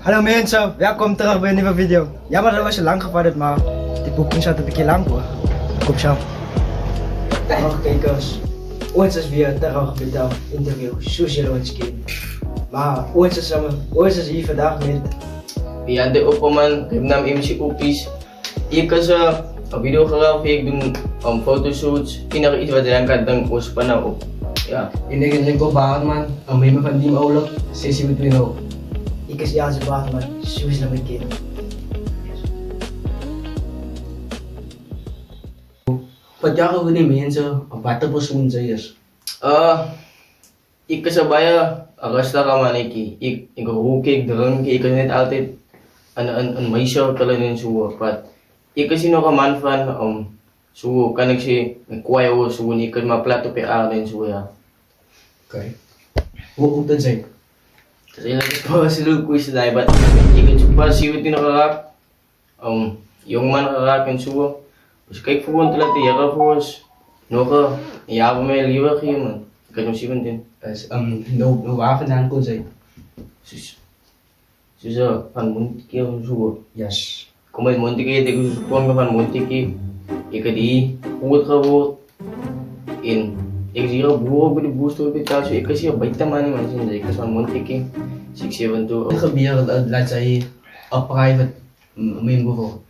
Hallo mensen, welkom terug bij een nieuwe video. Jammer dat was je lang gevaardigd, maar die boeking zat een beetje lang hoor. Kom zo. Dag kijkers, ooit is weer terug met een interview, Sociology. Maar ooit is hier vandaag met... Ja, de opperman, ik naam MC Oppies. Ik kan een video graag ik doen fotoshoots. Inderdaad iets wat je kan doen, ons panau op. Ja. Ini kan ko banget man, ang may van die maulog, sesi met Wino. Ik is ja, ze wacht maar, zoals dat bekend. Wat jaren we die mensen, wat de persoon ze is. Ik kasabaya, rustig aan man ik rook, ik drink, ik kan niet altijd een meisje kallen en zo. Maar ik is nog een man van, zo kan ik ze kwaai o zo, ik kan maar plat op je aarde en zo ja. Oké. Hoe dat zijn? Kasi lang ko sila kuis na but ik het pas siwit din nakaraak. Yung man nakaraak en zo. Dus kijk voor te laten jaren voor ons. Nog ja, we mij liever hier man. Ik kan nog zien din. Dus no wapen kon zijn. Dus van Montiki en zo. Yes. Kom uit Montiki, ik dus kwam van Montiki. Ik had die goed geworden. In ik zie er boeren bij de boerstoel betaald, so ik zie er bijna man zien. Ik was van Montiki. 672. Wat gebeurt laat zij op private mijn bijvoorbeeld?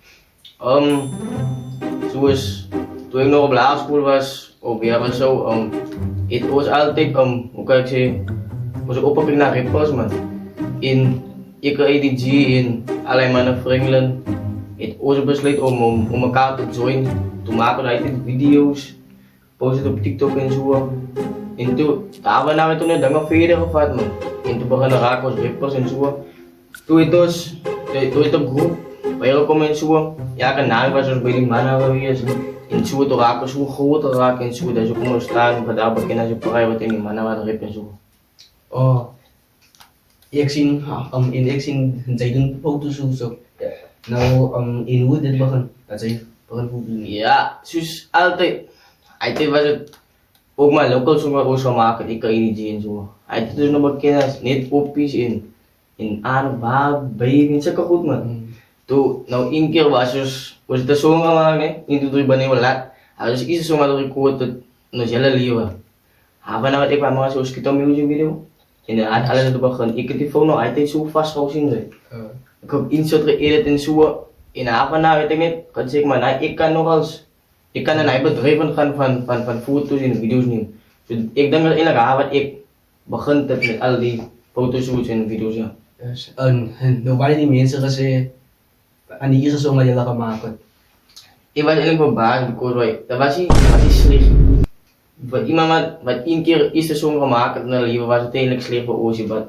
Zoals toen ik nog op lagere school was, op jaar of zo, het was altijd, hoe kan ik zeggen, was ik op naar rippers man. In ik IDG in allerlei mannen vrienden, het was besluit om elkaar te joinen, te maken uit video's, posten op TikTok en zo. En toen, daar we toen het dan verder gevat man. En toen begonnen raken als rippers en zo. Toen het op groep, bij elkaar komen en zo. Ja, kan naam was als bij die mannen geweest. En zo te raken, zo groot te raken en zo. Dat ze komen staan, maar daar beginnen ze private en die mannen waren rip en zo. Oh. Ik zie, zij doen foto's zo. Nou, in hoe dit begon, dat zij begon foto's doen. Ja, dus altijd. Altijd was het ook maar local zongen ook zo maken, ik kan niet en zo. Altijd dus nog bekend als net oppies in aan, waar, bij je niet zo goed man. Toen, nou één keer was het zo gemaakt, hè, in de drie baneen wel laat. Hij was iets zo maar door ik hoorde nog hele lieven. Hij van nou ik kwam maar zo schiet music video. En dan had alles te beginnen. Ik heb die phone nog altijd zo vast gezien. Ik heb iets soort geëdit en zo. En hij van nou weet ik niet, kan zeg maar, nou, ik kan nog als ik kan een eigen bedrijf gaan van foto's en video's nemen. Dus ik denk dat eigenlijk wat ik begin met al die fotoshoots en video's ja. Yes. Nou waren die mensen gezegd, aan die is zo maar jullie gaan maken. Ik was eigenlijk verbaasd, because dat was hij slecht. Voor iemand wat één keer is er zo gemaakt, dan liever was het eigenlijk slecht voor Ozie. Ik had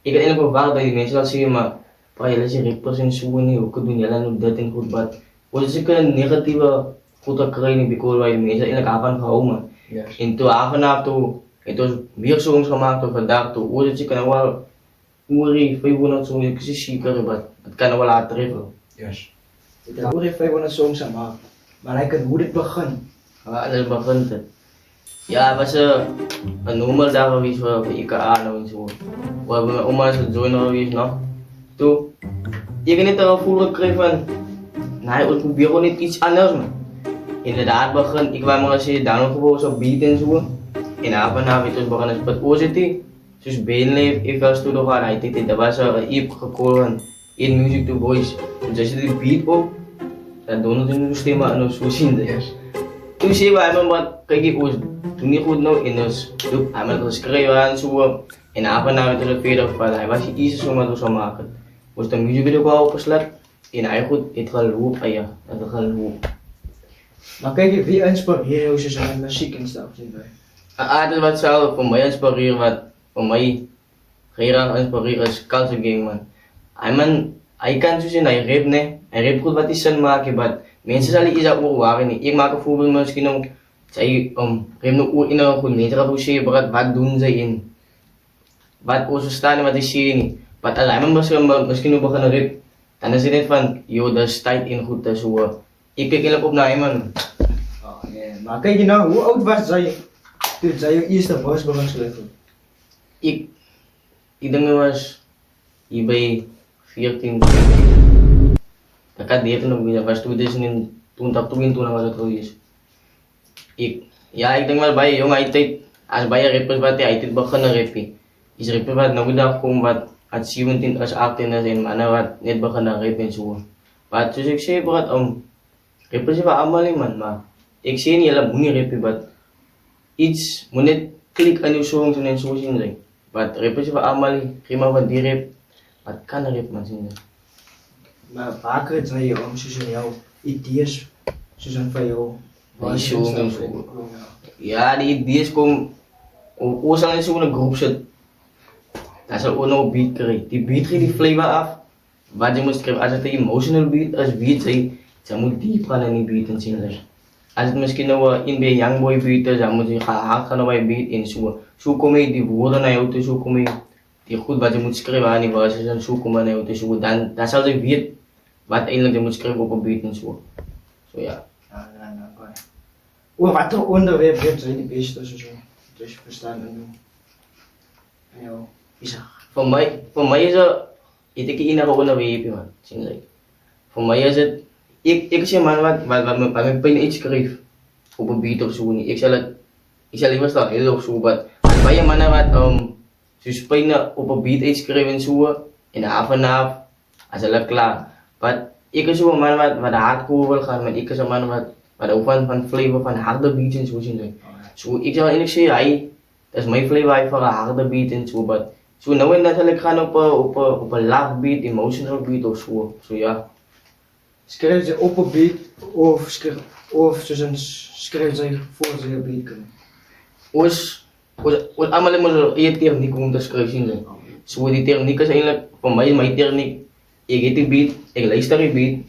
eigenlijk verbaasd bij die mensen dat zeggen, maar jullie zijn rippers en zo en hoe kunnen jullie nou dat en goed, maar was ik een negatieve goed krijgen because wij mensen eigenlijk aan gehouden. Yes. En toen vanaf toen, het was weer songs gemaakt door vandaag toe, was het je kan wel Uri 500 songs, ik zie zeker, maar het kan wel later even. Yes. Ik heb ook 500 songs aan maken, maar hij kan hoe dit begin. Ja, dat begint het. Ja, het was een nummer daar geweest voor IKA en zo. We hebben mijn oma zo'n joiner geweest nog. Toen, ik heb net al gevoel gekregen van, nee, ik probeer gewoon niet iets anders man. Inderdaad begin, ik wou maar eens download gewoon zo beat en zo. En avond weet je beginnen met OZT. Dus Benleef, ik was toen nog aan IT, dat was een EP gekomen in Music to Voice. Dus als je die beat op, dan doen we nu stemmen en zo zien. Yes. Toen zie je maar kijk ik toen niet goed nog in dus hij met geschreven en zo. En avond weet je verder van hij was iets zo maar zo maken. Was de muziek video wel opgeslagen en hij goed het gelopen ja, het gelopen. Maar kijk, wie inspireert hoe ze zijn muziek en stuff zien wij? Dat wat zou voor mij inspireren, wat voor mij graag inspireren is Culture Gang man. Hij kan zo zien, hij rapt nee, hij rapt goed wat hij zin maakt, maar mensen zullen iets over waren niet. Ik maak een voorbeeld misschien ook, zij rapt nog oor in een goed mensen gaan hoe wat doen ze in, wat ons verstaan en wat is hier niet. Maar als hij misschien ook beginnen rap, dan is het niet van, joh, dat is tijd in goed, dat is hoe. Ik kijk eigenlijk op naar hem man. Oh nee, maar kijk je nou, hoe oud was zij toen zij je eerste voice begon schrijven? Ik denk dat was hier bij 14. Dekat dia tuh nungguin pas tuh dia senin tuntak tuin tuh nama tuh is. Ya ik denk wel bij jongen tijd als bij je repers wat hij tijd beginnen repi. Is repi wat nou dag kom wat at 17 as 18 na zijn mana wat net beginnen repi zo. Wat dus ik zei wat repers ba amal man ma. Ik zei niet ala muni repi wat iets monet klik aan uw song en zo zien zijn. Wat repers ba amal prima wat die rep wat kan rep man zien. Maar vaker zijn je zoals jouw ideeën, zoals van jou. Die song en zo. Ja, die ideeën komen. Hoe zal je zo'n groep zitten? Dat is ook nog beat krijgen. Die beat geeft die flavor af. Wat je moet schrijven, als het een emotional beat, als beat zijn, dan moet diep gaan in die beat en zien. Als het misschien nou in bij youngboy beat is, dan moet je gaan bij beat en zo. Zo kom je die woorden naar jou toe, zo kom je die goed wat je moet schrijven aan die verses en zo komen naar jou toe. Zo. Dan zal je beat wat eigenlijk je moet schrijven op een beat en zo. Zo ja. Wat voor onderwerp zijn die beste zo? Dus verstaan en doen. Ja, Isa. Voor mij is het, ik denk in een onderwerp man, zien ze. Voor mij is het, ik zeg maar wat mijn pijn iets schrijf op een beat of zo niet. Ik zal liever staan heel of zo, maar als bij je mannen wat dus pijn op een beat iets schrijven en zo, in half en half, als het klaar. Maar ik is zo man wat hardcore wil gaan, maar ik is een man wat ook van flavor van harde beats en zo zien ze. Zo ik zou eigenlijk zeggen, dat is mijn flavor voor een harde beat en zo, maar zo nou en dan zal ik gaan op een laag beat, emotional beat of zo, zo ja. Schrijf ze op een beat of schrijf ze voor ze een beat kunnen. Ons allemaal moet je techniek om te schrijven. Zo die techniek is eigenlijk, voor mij is mijn techniek, ik heb die beat, ik luister die beat,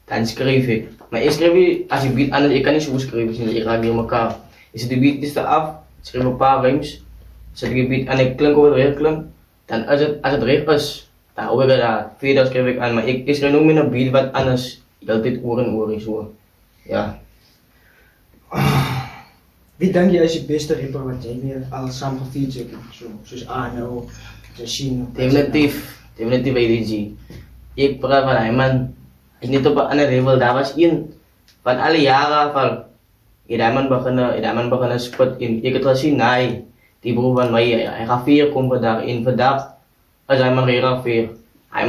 dan schrijf ik. Maar ik schrijf als je beat anders, ik kan niet zo schrijven, ik raak die elkaar. Is het de beat is eraf, schrijf een paar rijms, zet ik die beat en ik klink over het recht dan als het recht is, dan hoor ik dat, verder schrijf ik aan, maar ik schrijf nog met een beat wat anders, ik altijd oren zo. Ja. Wie denk je is je beste rapper wat jij meer al samen gefeatured hebt? Zoals Arno, Jashino. Definitief ADG. Ik praat van hij man, is niet op een ander level, daar was één van alle jaren van iedereen beginnen spot in. Ik heb het gezien, nee, die broer van mij, hij gaat 4 komt vandaag, als hij maar weer 4. Hij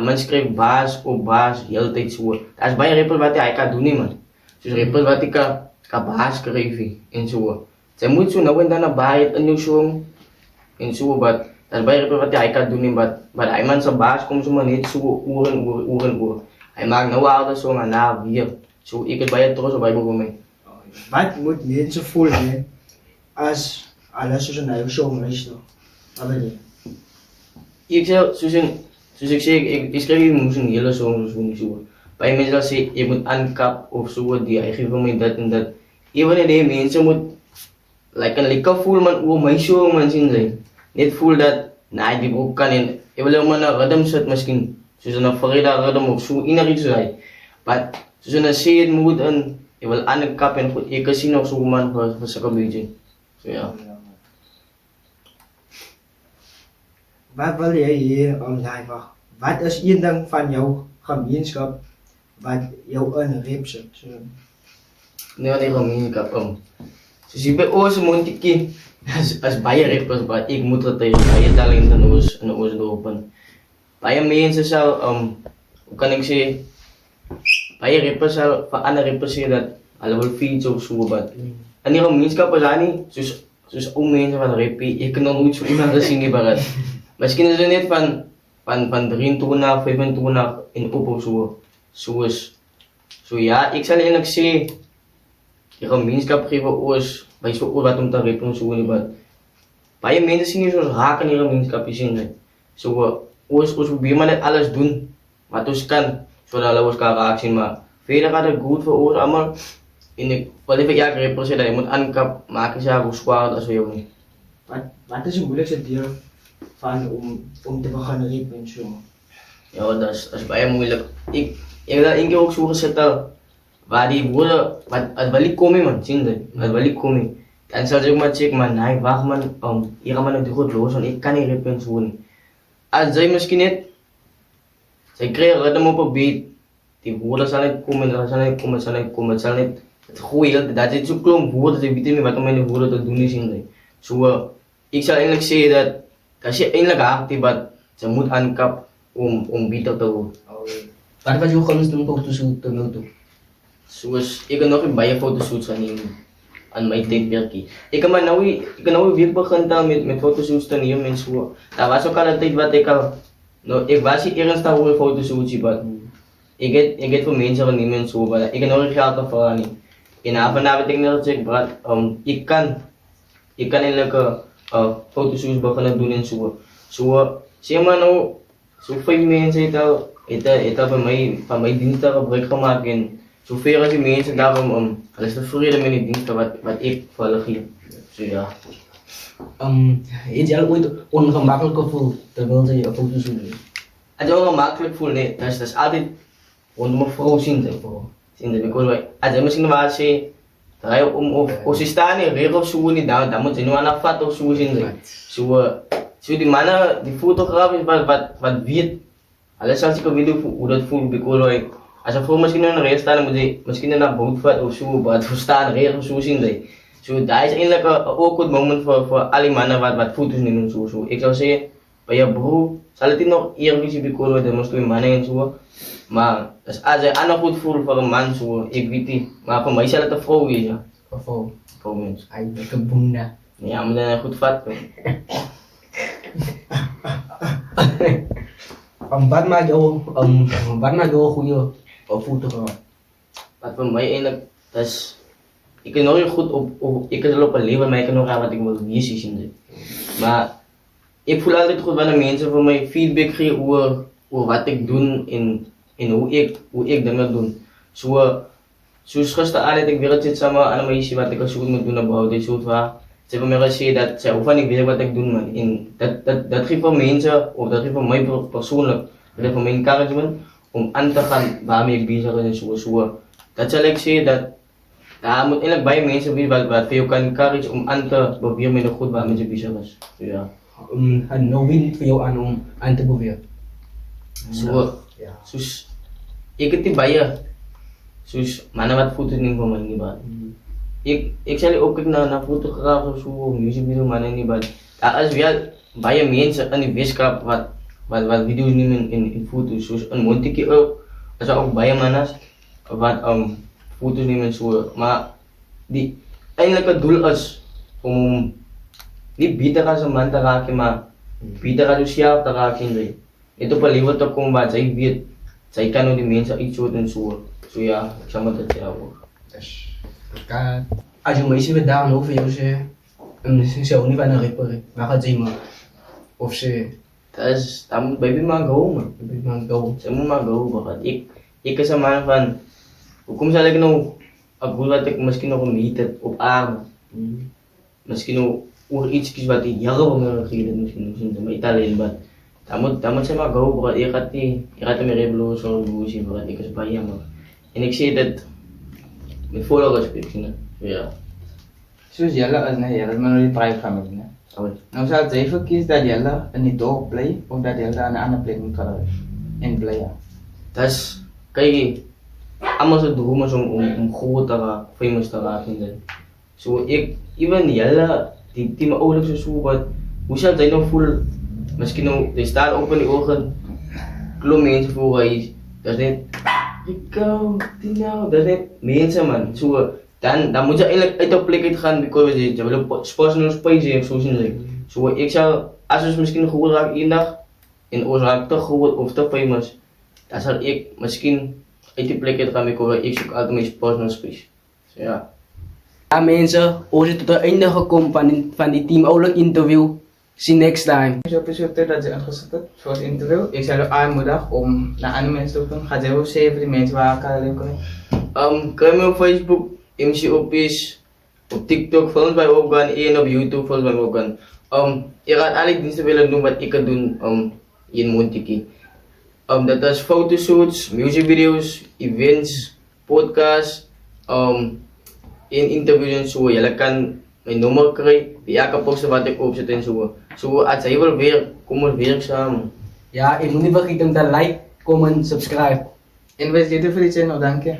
man schrijft baas op baas, heel tijd zo. Dat is bij een rapper wat hij kan doen niet man. Dus rapper wat ik kan baas schrijven en zo. Zij moet zo nou en dan een baas in uw song en zo, maar dat is bij een rapper wat hij kan doen niet, maar hij man zijn baas komt zo maar niet zo oren. Hij maakt nou altijd zo maar na weer. Zo, ik het bij het trots op bij mij. Wat moet mensen voelen als alles zo naar je song luisteren? Wat ben je? Ik zeg, ik schrijf je moest een hele song zo. Bij mensen dat zeggen, je moet aankap of zo, die hij geeft mij dat en dat. Even die mensen moet like een lekker voel man, hoe mijn song man zien zijn. Niet voel dat, nee die broek kan in, je wil helemaal een rhythm set misschien. Zoals een verreden rhythm of zo, in iets zijn. Maar zoals een shade moet en je wil aankap en goed, je kan zien of zo man, voor zo'n beetje. Zo ja. Wat wil jij hier online? Wat is één ding van jouw gemeenschap wat jou een rap zet? Nee, gemeenschap. Dus ik ben ook zo'n tikkie. Als bij rappers, maar ik moet het tegen bij talent en oos dopen. Bij mensen zal, hoe kan ik zeggen, bij rappers zal van andere rappers zeggen dat alle wel fiets of zo wat. En die gemeenschap is aan niet, dus ook mensen van rappen, ik kan nog nooit zo iemand gezien die barat. Misschien is het net van 23, 25 in op of zo. Zo ja, ik zal eerlijk zeggen, die gemeenschap geven oors, bij zo'n wat om te rappen zo niet wat. Bij mensen zien niet zo raken in die gemeenschap zien. Zo oors probeer maar net alles doen wat ons kan, zodat alle ons kan raken, maar verder gaat het goed voor ons allemaal. Wat ik ja rappen dat je moet aankap maken ze hoe zwaar als we jou niet. Wat is het moeilijkste deel van om te beginnen rappen en zo? Ja, dat is bijna moeilijk. Ik heb dat één keer ook zo gezet al, waar die woorden, het wel niet komen man, zien ze, het wel niet komen. Dan zal ik maar checken man, nee wacht man, hier gaan we nog goed los, want ik kan niet rappen en zo niet. Als zij misschien niet, Zij kregen het hem op een beat. Die woorden zal niet komen, zal niet het gooien. Dat is zo'n klomp woorden, ze weten niet wat om met die woorden te doen is in de. Zo, ik zal eigenlijk zeggen dat als je eindelijk hard hebt, wat ze moet aankap om beter te worden. Wat was jouw gunsteling fotoshoot tot nu toe? Zoals, ik heb nog een bij fotoshoots aan mijn tijdperkie. Ik heb nou weer begonnen met fotoshoots te nemen en zo. Dat was ook al een tijd wat ik al, nou, ik was hier ergens daar over fotoshoots, maar ik heb voor mensen genomen en zo, maar ik heb nog geen geld ervoor niet. En vanavond denk ik dat ik brat, ik kan eigenlijk fotoshoots beginnen doen en zo. Zo, zeg maar nou, zo 5 mensen heeft al van mijn diensten gebruik gemaakt en zoveel als die mensen daarom, alles tevreden met die diensten wat ik voor hulle geef. Zo ja. Heeft je al ooit ongemakkelijk gevoeld terwijl je een fotoshoot doet? Het is ongemakkelijk voelen, nee, dat is altijd rondom een vrouw zien ze. Als je misschien maar zegt, draai of ze staan in regen of zo niet, dan moet je nu aan een vat of zo zien ze. Zo die mannen, die fotograaf is wat weet. Alles als ik een video hoe dat voelt, because als een vrouw misschien in een regen staat, dan moet je misschien in een bootvat of zo, wat voor staan regen of zo zien ze. Zo, dat is eigenlijk een awkward moment voor alle mannen wat foto's nemen zo. Ik zou zeggen, bij je broer zal het niet nog eerlijk zijn, because dan moest je mannen en zo. Maar als je aan goed voelt voor een man zo, ik weet niet. Maar voor mij zal het een vrouw wezen. Of Vrouw mensen. eigenlijk een boenda. Ja, moet je goed vatten. Wat maakt jou een goede fotograaf? Wat voor mij eigenlijk, dat is, ik kan nog niet goed ik kan op een leven, maar ik kan nog aan wat ik wil wezen zien. Maar ik voel altijd goed wanneer mensen voor mij feedback geven over wat ik doe en hoe ik dingen doe. Zoals gisteren had ik weer zit samen aan een meisje wat ik al zo goed moet doen op dit soort waar. Ze hebben mij gezegd dat zij hoeven niet weten wat ik doe man. En dat geeft voor mensen, of dat geeft voor mij persoonlijk, dat geeft voor mij encouragement om aan te gaan waarmee ik bezig ben en zo. Dat zal ik zeggen dat daar moet eigenlijk bij mensen weten wat voor jou kan encourage om aan te proberen met een goed waarmee je bezig is. Ja. En nou wil het voor jou aan om aan te proberen. Zoals ik het niet bij je. Zoals mannen wat foto's nemen van mij niet bij. Ik zal ook kijken naar fotografen of zo, muziekvideo mannen niet bij. Als we bij je mensen aan die wetenschap wat video's nemen in foto's, zoals een mondtje ook, als we ook bij je mannen wat foto's nemen en zo. Maar die eigenlijk het doel is om niet beter als een man te raken, maar beter als jezelf te raken. Niet op een level te komen waar zij weet, zij kan ook die mensen iets doen en zo. Zo ja, ik zou maar dat zeggen. Als je meisje weer daar over jou zegt, ze houdt niet van een rapper, waar gaat ze maar? Of ze... Dat moet baby maar go man. Baby maar go. Ze moet maar go, want ik is een man van, hoe zal ik nou, ik voel dat ik misschien nog een meet heb op aarde. Misschien nog over iets wat ik jaren geleden misschien niet alleen, maar dat moet ze maar go, bro. Ik gaat hem even los of boosje, bro. Ik is bij hem. En ik zie dat met volle respect, ja. Soos julle is nou julle is maar nou die tribe family, né? Nou sal jy verkies dat julle in die dorp bly of dat julle aan 'n ander plek moet gaan en bly. Ja. Dat is, kijk, allemaal zo dromen is om groot te raken, famous te raken. Zo, even jelle, die mijn ouders zo wat, hoe zou zij nou voelen? Misschien nou, die staan ook in die ogen, klom mensen voor hij, dat is niet, Rico, Tino, dat is niet mensen man. Zo, dan moet je eigenlijk uit de plek uit gaan, because je wil personal space of zo zien. Zo, ik zou, als we misschien goed raken één dag, en ons raakt te groot of te famous, dan zal ik misschien uit die plek uit gaan, because ik zoek altijd mijn personal space. So, ja. Ja mensen, we zijn tot het einde gekomen van die Team Oorlog interview. See you next time. Zo episode dat je ingezet hebt voor het interview. Ik zou je aanmoedigen om naar andere mensen te gaan. Ga je ook zeggen voor die mensen waar ik kan leuken. Kijk me op Facebook, MCOP's, op TikTok, volgens mij ook gaan, en op YouTube volgens mij ook gaan. Je gaat alle diensten willen doen wat ik kan doen in Montiki. Dat is fotoshoots, musicvideo's, events, podcasts, in interviews en zo. Je kan mijn nummer krijgen, via kan posten wat ik opzet en zo. Zo, als je wil weer, kom er weer samen. Ja, je moet niet vergeten om te like, comment, subscribe. Investeer voor iets in, dank je.